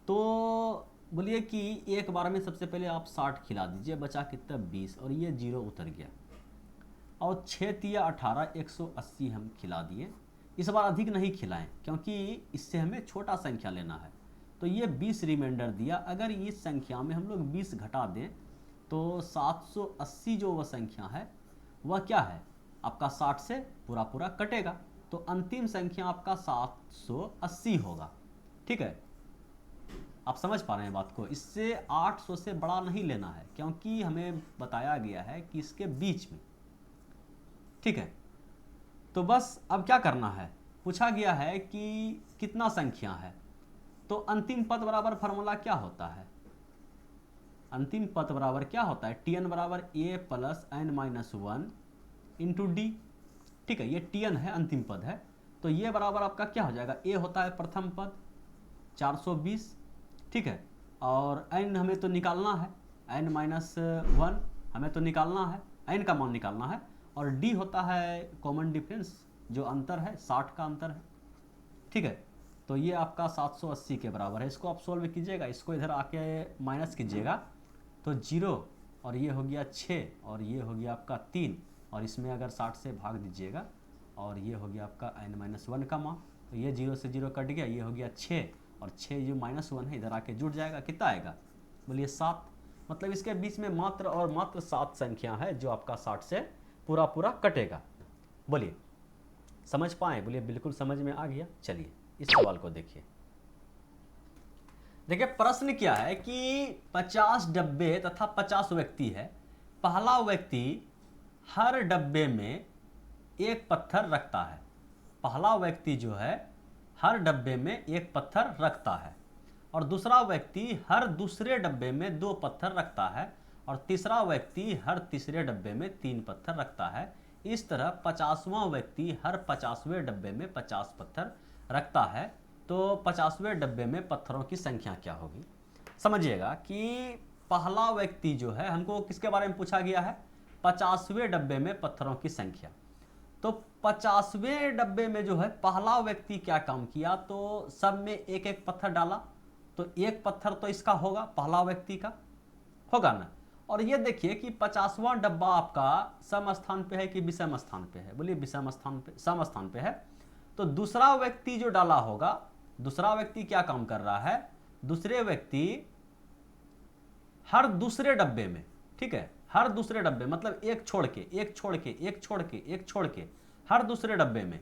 तो बोलिए कि एक बार में सबसे पहले आप 60 खिला दीजिए, बचा कितना 20, और ये 0 उतर गया। और 6 तिया 18, 180 हम खिला दिए। इस बार अधिक नहीं खिलाएं, क्योंकि इससे हमें छोटा संख्या लेना है। तो ये 20 रिमाइंडर दिया। अगर इस संख्या में हम लोग 20 घटा दें तो 780 जो वह संख्या है वह क्या है आपका 60 से पूरा पूरा कटेगा। तो अंतिम संख्या आपका 780 होगा, ठीक है। आप समझ पा रहे हैं बात को। इससे 800 से बड़ा नहीं लेना है, क्योंकि हमें बताया गया है कि इसके बीच में, ठीक है। तो बस अब क्या करना है, पूछा गया है कि कितना संख्या है। तो अंतिम पद बराबर फार्मूला क्या होता है, अंतिम पद बराबर क्या होता है, tn बराबर a + n-1 इंटू डी, ठीक है। ये tn है, अंतिम पद है। तो ये बराबर आपका क्या हो जाएगा, a होता है प्रथम पद 420, ठीक है, और n हमें तो निकालना है, n-1 हमें तो निकालना है, n का मान निकालना है। और d होता है कॉमन डिफरेंस, जो अंतर है 60 का अंतर है, ठीक है। तो ये आपका 780 के बराबर है। इसको आप सोल्व कीजिएगा, इसको इधर आके माइनस कीजिएगा तो 0, और ये हो गया 6, और ये हो गया आपका 3, और इसमें अगर 60 से भाग दीजिएगा, और ये हो गया आपका n-1 का मान। तो ये 0 से 0 कट गया, ये हो गया 6, और 6 जो -1 है इधर आके जुड़ जाएगा, कितना आएगा, बोलिए 7। मतलब इसके बीच में मात्र और मात्र 7 संख्या है जो आपका 60 से पूरा पूरा कटेगा। बोलिए समझ पाए, बोलिए बिल्कुल समझ में आ गया। चलिए इस सवाल को देखिए। देखिए प्रश्न क्या है कि 50 डब्बे तथा 50 व्यक्ति है। पहला व्यक्ति हर डब्बे में एक पत्थर रखता है। पहला व्यक्ति जो है हर डब्बे में एक पत्थर रखता है, और दूसरा व्यक्ति हर दूसरे डब्बे में 2 पत्थर रखता है, और तीसरा व्यक्ति हर तीसरे डब्बे में 3 पत्थर रखता है। इस तरह 50वां व्यक्ति हर 50वें डब्बे में 50 पत्थर रखता है। तो 50वें डब्बे में पत्थरों की संख्या क्या होगी। समझिएगा कि पहला व्यक्ति जो है, हमको किसके बारे में पूछा गया है, 50वें डब्बे में पत्थरों की संख्या। तो 50वें डब्बे में जो है पहला व्यक्ति क्या काम किया, तो सब में एक एक पत्थर डाला, तो एक पत्थर तो इसका होगा, पहला व्यक्ति का होगा ना। और ये देखिए कि 50वां डब्बा आपका सम स्थान पे है कि विषम स्थान पे है, बोलिए विषम स्थान पे, सम स्थान पे है। तो दूसरा व्यक्ति जो डाला होगा, दूसरा व्यक्ति क्या काम कर रहा है, दूसरे व्यक्ति हर दूसरे डब्बे में, ठीक है, हर दूसरे डब्बे मतलब एक छोड़ के एक छोड़ के एक छोड़ के एक छोड़ के हर दूसरे डब्बे में,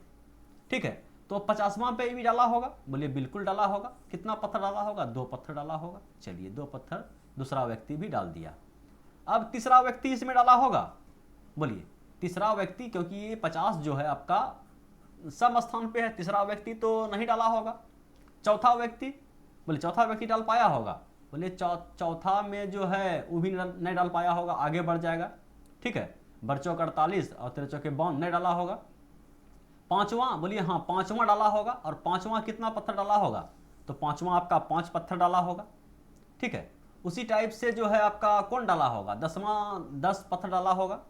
ठीक है। तो 50वां पे भी डाला होगा, बोलिए बिल्कुल डाला होगा। कितना पत्थर डाला होगा, 2 पत्थर डाला होगा। चलिए 2 पत्थर दूसरा व्यक्ति भी डाल दिया। अब तीसरा व्यक्ति इसमें डाला होगा, बोलिए तीसरा व्यक्ति, क्योंकि ये 50 जो है आपका सम स्थान पे है, तीसरा व्यक्ति तो नहीं डाला होगा। चौथा व्यक्ति, बोले चौथा व्यक्ति डाल पाया होगा, बोले चौथा में जो है वो भी नहीं डाल पाया होगा, आगे बढ़ जाएगा, ठीक है। बरचौक 48 और 13 चौके 52 नहीं डाला होगा। पांचवा, बोलिए हाँ पांचवा डाला होगा। और पांचवा कितना पत्थर डाला होगा, तो पांचवा आपका 5 पत्थर डाला होगा, ठीक है। उसी टाइप से जो है आपका कौन डाला होगा, 10 पत्थर डाला होगा।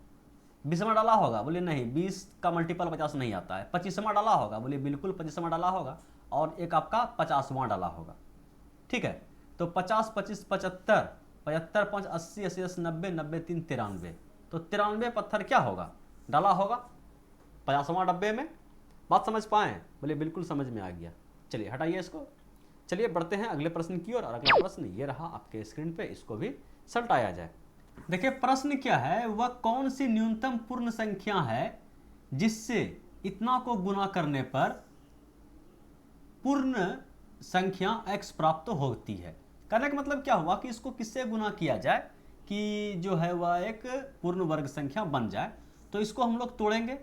20वां डाला होगा, बोलिए नहीं 20 का मल्टीपल 50 नहीं आता है। 25वां डाला होगा, बोलिए बिल्कुल 25वां डाला होगा। और एक आपका 50वां डाला होगा, ठीक है। तो 50 25 75, 75 5 80 80 80 90 90 3 93, तो 93 पत्थर क्या होगा, डाला होगा 50वां डब्बे में। बात समझ पाए, बोले बिल्कुल समझ में आ गया। चलिए हटाइए इसको, चलिए बढ़ते हैं अगले प्रश्न की ओर। और अगला प्रश्न ये रहा आपके स्क्रीन पे, इसको भी सल्टाया जाए। देखिए प्रश्न क्या है, वह कौन सी न्यूनतम पूर्ण संख्या है जिससे इतना को गुना करने पर पूर्ण संख्या x प्राप्त होती है। कहने का मतलब क्या हुआ कि इसको किससे गुना किया जाए कि जो है वह एक पूर्ण वर्ग संख्या बन जाए। तो इसको हम लोग तोड़ेंगे,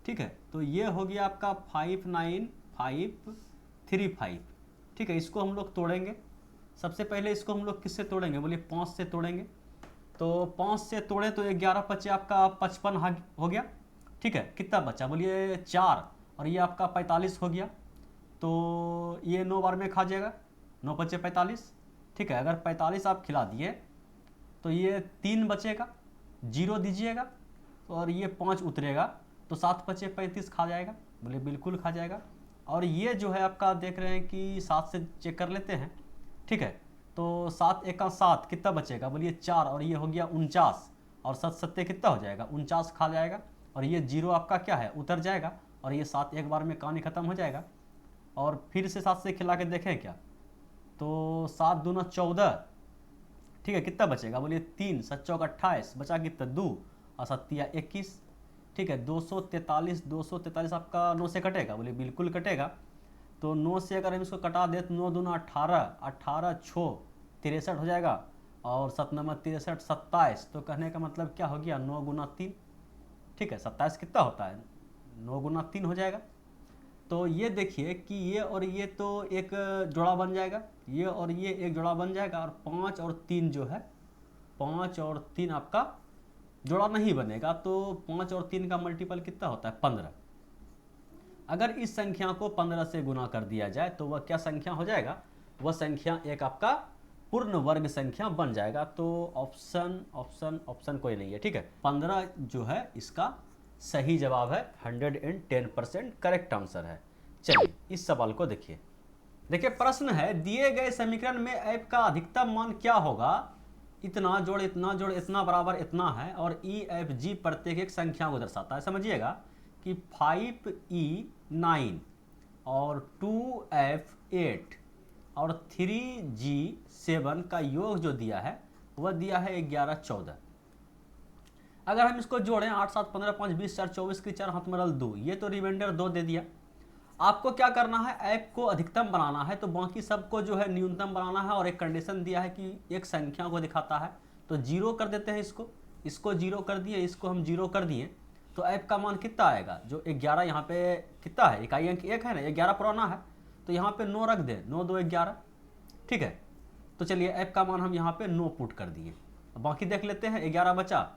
ठीक है। तो ये हो गया आपका 59535, ठीक है। इसको हम लोग तोड़ेंगे। सबसे पहले इसको हम लोग किससे तोड़ेंगे, बोलिए 5 से तोड़ेंगे। तो 5 से तोड़े तो 11 बचे आपका 55 हो गया, ठीक है। कितना बचा, बोलिए 4, और ये आपका 45 हो गया। तो ये 9 बार में खा जाएगा, 9 बचे 45, ठीक है। अगर 45 आप खिला दिए तो ये 3 बचेगा, 0 दीजिएगा, और ये 5 उतरेगा, तो 7 बचे 35 खा जाएगा, बोले बिल्कुल खा जाएगा। और ये जो है आपका देख रहे हैं कि 7 से चेक कर लेते हैं, ठीक है। तो 7 1 7 कितना बचेगा, बोलिए 4, और ये हो गया 49, और 7 7 कितना हो जाएगा 49 खा जाएगा। और ये 0 आपका क्या है उतर जाएगा, और ये 7 एक बार में कहानी खत्म हो जाएगा। और फिर से 7 से खिला के देखें क्या, तो 7 दूना 14, ठीक है। कितना बचेगा, बोलिए 3, 7 चौक 28, बचा कितना 2, और 7 21, ठीक है। 243 आपका 9 से कटेगा, बोलिए बिल्कुल कटेगा। तो 9 से अगर हम इसको कटा दे तो 9 दूना 18, 18 6 63 हो जाएगा, और 7 नंबर 63 27। तो कहने का मतलब क्या हो गया, 9 गुना 3, ठीक है। 27 कितना होता है, 9 गुना 3 हो जाएगा। तो ये देखिए कि ये और ये तो एक जोड़ा बन जाएगा, ये और ये एक जोड़ा बन जाएगा, और 5 और 3 जो है, 5 और 3 आपका जोड़ा नहीं बनेगा। तो 5 और 3 का मल्टीपल कितना होता है 15। अगर इस संख्या को 15 से गुना कर दिया जाए तो वह क्या संख्या हो जाएगा, वह संख्या एक आपका पूर्ण वर्ग संख्या बन जाएगा। तो ऑप्शन ऑप्शन ऑप्शन कोई नहीं है, ठीक है। 15 जो है इसका सही जवाब है, 110% करेक्ट आंसर है। चलिए इस सवाल को देखिए। देखिए प्रश्न है, दिए गए समीकरण में f का अधिकतम मान क्या होगा, इतना जोड़ इतना जोड़ इतना बराबर इतना है, और EFG प्रत्येक एक संख्या को दर्शाता है। समझिएगा कि 5E9 और 2F8 और 3G7 का योग जो दिया है वह दिया है 11 14। अगर हम इसको जोड़ें 8 7 15 5 20 4 24 की 4 हाथ में रल 2, ये तो रिमाइंडर 2 दे दिया। आपको क्या करना है, ऐप को अधिकतम बनाना है, तो बाकी सबको जो है न्यूनतम बनाना है। और एक कंडीशन दिया है कि एक संख्या को दिखाता है, तो 0 कर देते हैं। इसको 0 कर दिए, इसको हम 0 कर दिए, तो ऐप का मान कितना आएगा, जो 11 यहाँ पे कितना है, इकाई अंक 1 है ना, 11 पुराना है, तो यहाँ पे 9 रख दे, 9 2 11, ठीक है। तो चलिए ऐप का मान हम यहाँ पे 9 पुट कर दिए। बाकी देख लेते हैं, 11 बचा,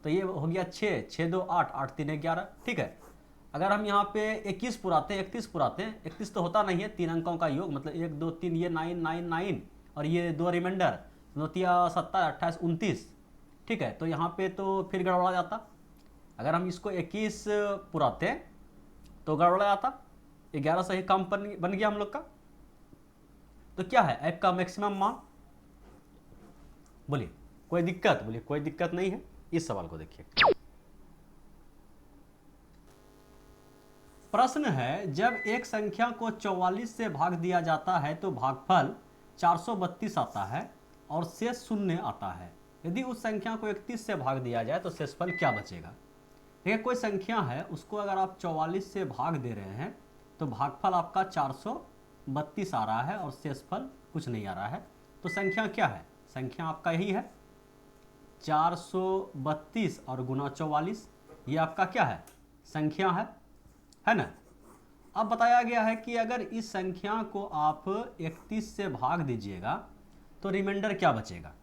तो ये हो गया 6 6 2 8 8 3 11, ठीक है। अगर हम यहाँ पे 21 पुराते हैं, 31 पुराते हैं, 31 तो होता नहीं है, 3 अंकों का योग, मतलब 1 2 3, ये 9 9 9, और ये 2 रिमाइंडर, 9 27 28 29, ठीक है। तो यहाँ पे तो फिर गड़बड़ा जाता। अगर हम इसको 21 पुराते हैं तो गड़बड़ा आता, 11 से ही कम बन गया हम लोग का। तो क्या है f का मैक्सिमम मान? बोलिए कोई दिक्कत? बोलिए कोई दिक्कत नहीं है। इस सवाल को देखिए, प्रश्न है जब एक संख्या को 44 से भाग दिया जाता है तो भागफल 432 आता है और शेष शून्य आता है। यदि उस संख्या को 31 से भाग दिया जाए तो शेषफल क्या बचेगा? देखिए कोई संख्या है, उसको अगर आप 44 से भाग दे रहे हैं तो भागफल आपका 432 आ रहा है और शेषफल कुछ नहीं आ रहा है। तो संख्या क्या है? संख्या आपका यही है 432 और गुना 44, ये आपका क्या है? संख्या है ना। अब बताया गया है कि अगर इस संख्या को आप 31 से भाग दीजिएगा तो रिमाइंडर क्या बचेगा?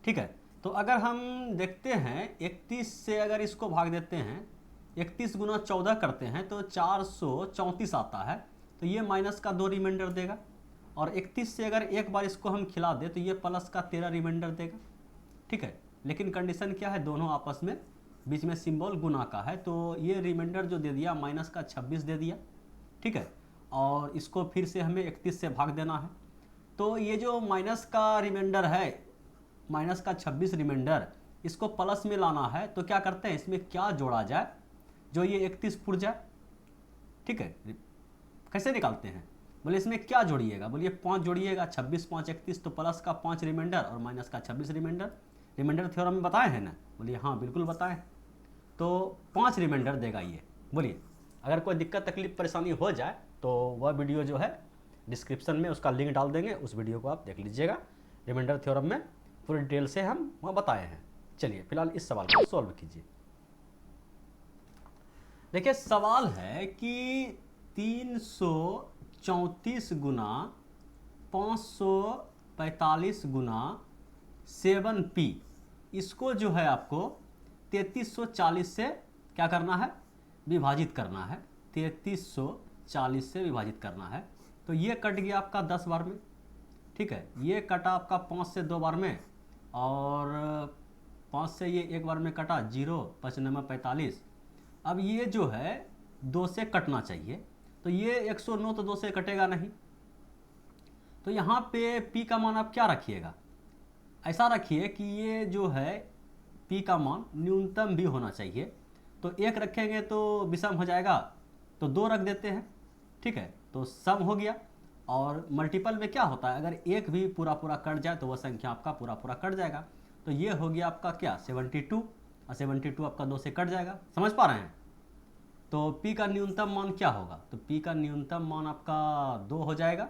ठीक है, तो अगर हम देखते हैं 31 से अगर इसको भाग देते हैं, 31 गुना 14 करते हैं तो 434 आता है। तो ये माइनस का 2 रिमाइंडर देगा, और 31 से अगर एक बार इसको हम खिला दें तो ये प्लस का 13 रिमाइंडर देगा। ठीक है, लेकिन कंडीशन क्या है? दोनों आपस में बीच में सिंबल गुना का है, तो ये रिमाइंडर जो दे दिया माइनस का 26 दे दिया। ठीक है, और इसको फिर से हमें 31 से भाग देना है। तो ये जो माइनस का रिमाइंडर है, माइनस का 26 रिमाइंडर, इसको प्लस में लाना है। तो क्या करते हैं, इसमें क्या जोड़ा जाए जो ये 31 पुर जाए? ठीक है, कैसे निकालते हैं? बोले इसमें क्या जोड़िएगा? बोलिए 5 जोड़िएगा, 26 5 31, तो प्लस का 5 रिमाइंडर और माइनस का 26 रिमाइंडर। रिमाइंडर थ्योरम में बताए हैं ना? बोलिए हाँ बिल्कुल बताएं। तो 5 रिमाइंडर देगा ये। बोलिए अगर कोई दिक्कत तकलीफ परेशानी हो जाए तो वह वीडियो जो है डिस्क्रिप्शन में उसका लिंक डाल देंगे, उस वीडियो को आप देख लीजिएगा। रिमाइंडर थ्योरम में पूरी डिटेल से हम वह बताए हैं। चलिए फिलहाल इस सवाल को सॉल्व कीजिए। देखिए सवाल है कि 334 गुना 545 गुना 7p, इसको जो है आपको 3340 से क्या करना है? विभाजित करना है। 3340 से विभाजित करना है। तो ये कट गया आपका 10 बार में। ठीक है, ये कटा आपका 5 से 2 बार में, और 5 से ये 1 बार में कटा 0 5 9 45। अब ये जो है 2 से कटना चाहिए, तो ये 109 तो 2 से कटेगा नहीं। तो यहाँ पे p का मान आप क्या रखिएगा? ऐसा रखिए कि ये जो है p का मान न्यूनतम भी होना चाहिए। तो 1 रखेंगे तो विषम हो जाएगा, तो 2 रख देते हैं। ठीक है, तो सम हो गया। और मल्टीपल में क्या होता है, अगर एक भी पूरा पूरा कट जाए तो वह संख्या आपका पूरा पूरा कट जाएगा। तो ये हो गया आपका क्या? 72, और 72 आपका 2 से कट जाएगा। समझ पा रहे हैं? तो p का न्यूनतम मान क्या होगा? तो p का न्यूनतम मान आपका 2 हो जाएगा।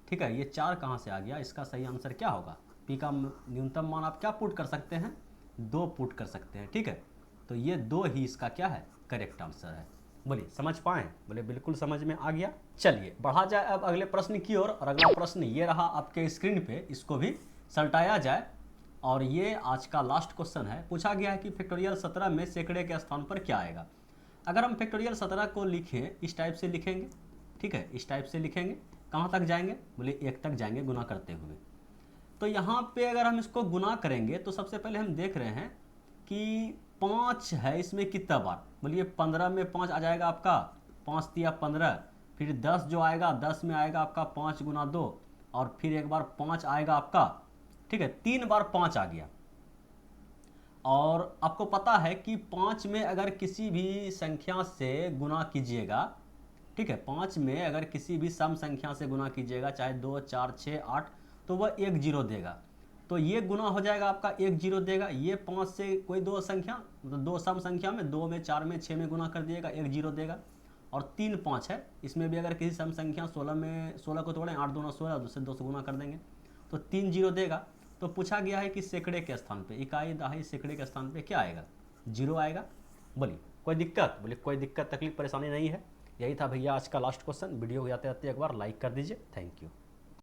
ठीक है, ये 4 कहाँ से आ गया? इसका सही आंसर क्या होगा? p का न्यूनतम मान आप क्या पुट कर सकते हैं? 2 पुट कर सकते हैं। ठीक है, तो ये 2 ही इसका क्या है? करेक्ट आंसर है। बोलिए समझ पाए? बोले बिल्कुल समझ में आ गया। चलिए बढ़ा जाए अब अगले प्रश्न की ओर। और अगला प्रश्न ये रहा आपके स्क्रीन पे, इसको भी सल्टाया जाए। और ये आज का लास्ट क्वेश्चन है। पूछा गया है कि फैक्टोरियल 17 में सैकड़े के स्थान पर क्या आएगा? अगर हम फैक्टोरियल 17 को लिखें, इस टाइप से लिखेंगे। ठीक है, इस टाइप से लिखेंगे। कहाँ तक जाएंगे? बोले 1 तक जाएंगे गुना करते हुए। तो यहाँ पे अगर हम इसको गुना करेंगे तो सबसे पहले हम देख रहे हैं कि 5 है, इसमें कितना बार? बोलिए 15 में 5 आ जाएगा आपका, 5 तिया 15। फिर 10 जो आएगा, 10 में आएगा आपका 5 गुना 2, और फिर एक बार 5 आएगा आपका। ठीक है, 3 बार 5 आ गया। और आपको पता है कि 5 में अगर किसी भी संख्या से गुना कीजिएगा, ठीक है, 5 में अगर किसी भी सम संख्या से गुना कीजिएगा, चाहे 2 4 6 8, तो वह 1 0 देगा। तो ये गुना हो जाएगा आपका 1 0 देगा। ये 5 से कोई 2 संख्या, मतलब 2 सम संख्या में 2 में 4 में 6 में गुना कर दिएगा, 1 0 देगा। और 3 5 है, इसमें भी अगर किसी सम संख्या 16 में 16 को तोड़ें, 8 2 16, दूसरे 2 से गुना कर देंगे तो 3 0 देगा। तो पूछा गया है कि सैकड़े के स्थान पे, इकाई दहाई सैकड़े के स्थान पे क्या आएगा? 0 आएगा। बोलिए कोई दिक्कत? बोलिए कोई दिक्कत तकलीफ परेशानी नहीं है। यही था भैया आज का लास्ट क्वेश्चन। वीडियो को जाते जाते एक बार लाइक कर दीजिए। Thank you.